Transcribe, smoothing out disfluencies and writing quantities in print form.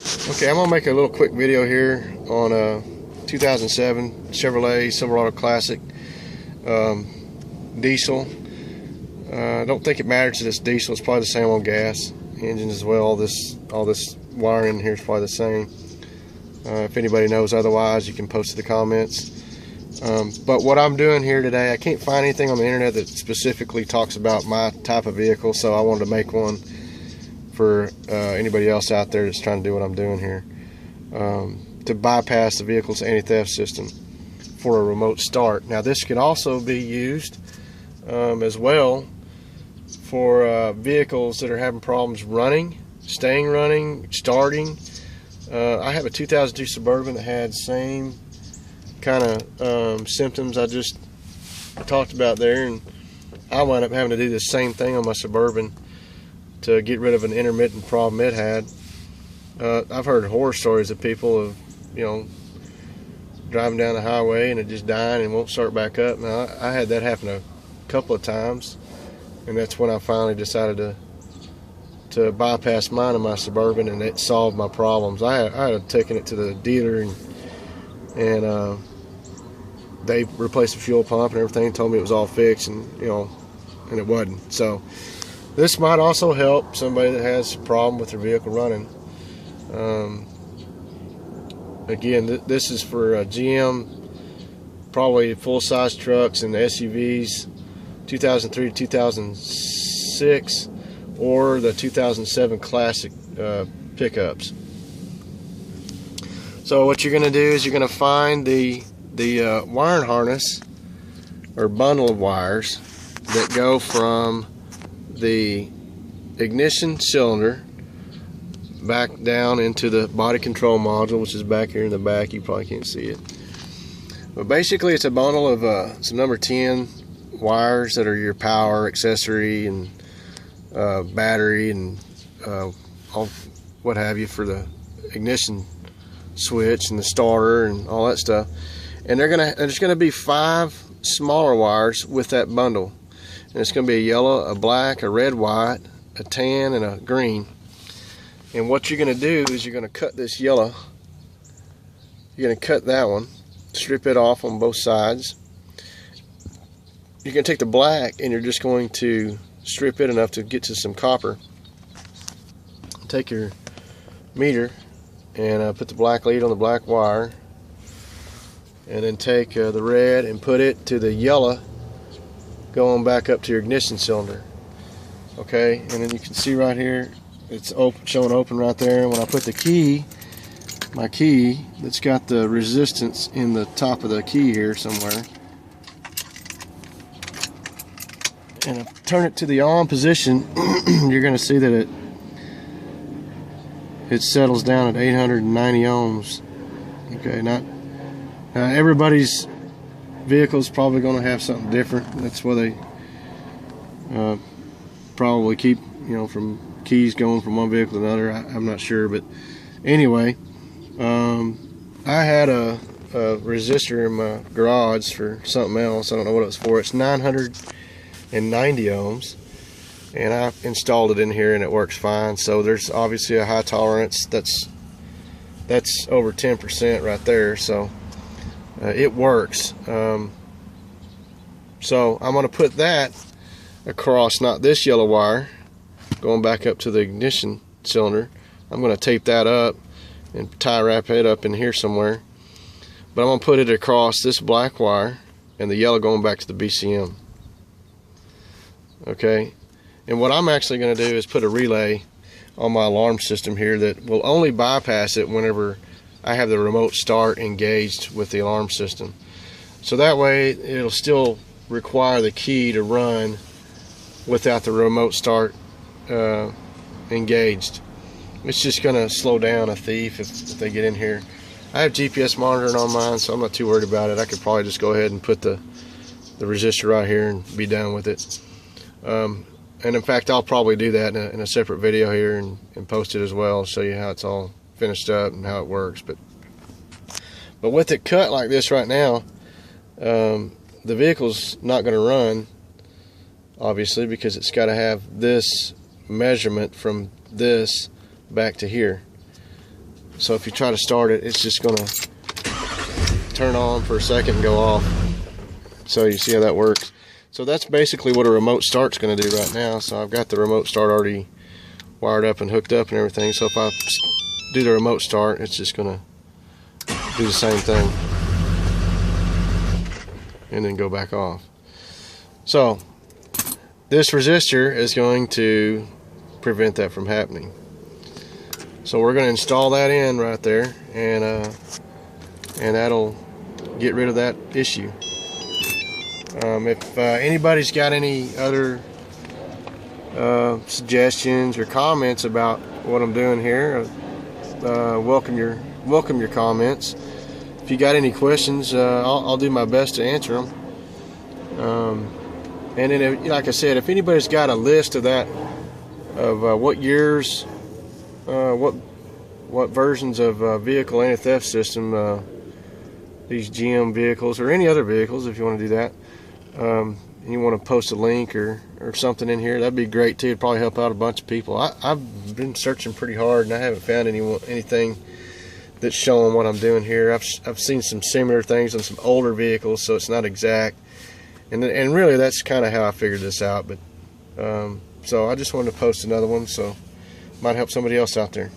Okay, I'm gonna make a little quick video here on a 2007 Chevrolet Silverado Classic diesel. I don't think it matters that it's diesel. It's probably the same on gas engines as well. All this wiring in here is probably the same. If anybody knows otherwise, you can post in the comments. But what I'm doing here today, I can't find anything on the internet that specifically talks about my type of vehicle, so I wanted to make one for anybody else out there that's trying to do what I'm doing here, to bypass the vehicle's anti-theft system for a remote start. Now this could also be used as well for vehicles that are having problems running, staying running, starting. I have a 2002 Suburban that had same kind of symptoms I just talked about there, and I wound up having to do the same thing on my Suburban to get rid of an intermittent problem it had. I've heard horror stories of people of, driving down the highway and it just dying and won't start back up. Now I had that happen a couple of times, and that's when I finally decided to bypass mine in my Suburban, and it solved my problems. I had taken it to the dealer and they replaced the fuel pump and everything, told me it was all fixed, and and it wasn't. So this might also help somebody that has a problem with their vehicle running. Again, this is for GM, probably full-size trucks and SUVs, 2003 to 2006, or the 2007 Classic pickups. So what you're going to do is you're going to find the wiring harness or bundle of wires that go from the ignition cylinder back down into the body control module, which is back here in the back. You probably can't see it, but basically it's a bundle of some number 10 wires that are your power, accessory, and battery, and all what have you for the ignition switch and the starter and all that stuff. And there's gonna be 5 smaller wires with that bundle, and it's gonna be a yellow, a black, a red, white, a tan, and a green. And what you're gonna do is you're gonna cut this yellow, you're gonna cut that one, strip it off on both sides. You're gonna take the black and you're just going to strip it enough to get to some copper. Take your meter and put the black lead on the black wire, and then take the red and put it to the yellow going back up to your ignition cylinder. Okay, and then you can see right here it's open, showing open right there. And when I put the key, my key that's got the resistance in the top of the key here somewhere, and I turn it to the on position, you're going to see that it settles down at 890 ohms. Okay, now everybody's vehicle is probably going to have something different. That's why they probably keep from keys going from one vehicle to another. I'm not sure, but anyway, I had a resistor in my garage for something else. I don't know what it was for. It's 990 ohms, and I installed it in here and it works fine. So there's obviously a high tolerance. That's over 10% right there. So it works. So I'm going to put that across, not this yellow wire going back up to the ignition cylinder. I'm going to tape that up and wrap it up in here somewhere, but I'm going to put it across this black wire and the yellow going back to the BCM. Okay, and what I'm actually going to do is put a relay on my alarm system here that will only bypass it whenever I have the remote start engaged with the alarm system. So that way it'll still require the key to run without the remote start engaged. It's just going to slow down a thief if they get in here. I have GPS monitoring on mine, so I'm not too worried about it. I could probably just go ahead and put the resistor right here and be done with it. And in fact, I'll probably do that in a separate video here and post it as well, show you how it's all finished up and how it works. But with it cut like this right now, the vehicle's not going to run, obviously, because it's got to have this measurement from this back to here. So if you try to start it, it's just gonna turn on for a second and go off. So you see how that works. So that's basically what a remote start's gonna do right now. So I've got the remote start already wired up and hooked up and everything. So if I do the remote start, it's just gonna do the same thing and then go back off. So this resistor is going to prevent that from happening. So we're going to install that in right there, and that'll get rid of that issue. If anybody's got any other suggestions or comments about what I'm doing here, welcome your comments. If you got any questions, I'll do my best to answer them. And then, like I said, if anybody's got a list of that, of what years, what versions of vehicle anti-theft system, these GM vehicles or any other vehicles, if you want to do that, and you want to post a link or something in here, that'd be great too. It'd probably help out a bunch of people. I've been searching pretty hard and I haven't found anything that's showing what I'm doing here. I've seen some similar things on some older vehicles, so it's not exact. And really, that's kind of how I figured this out. But so I just wanted to post another one, so might help somebody else out there.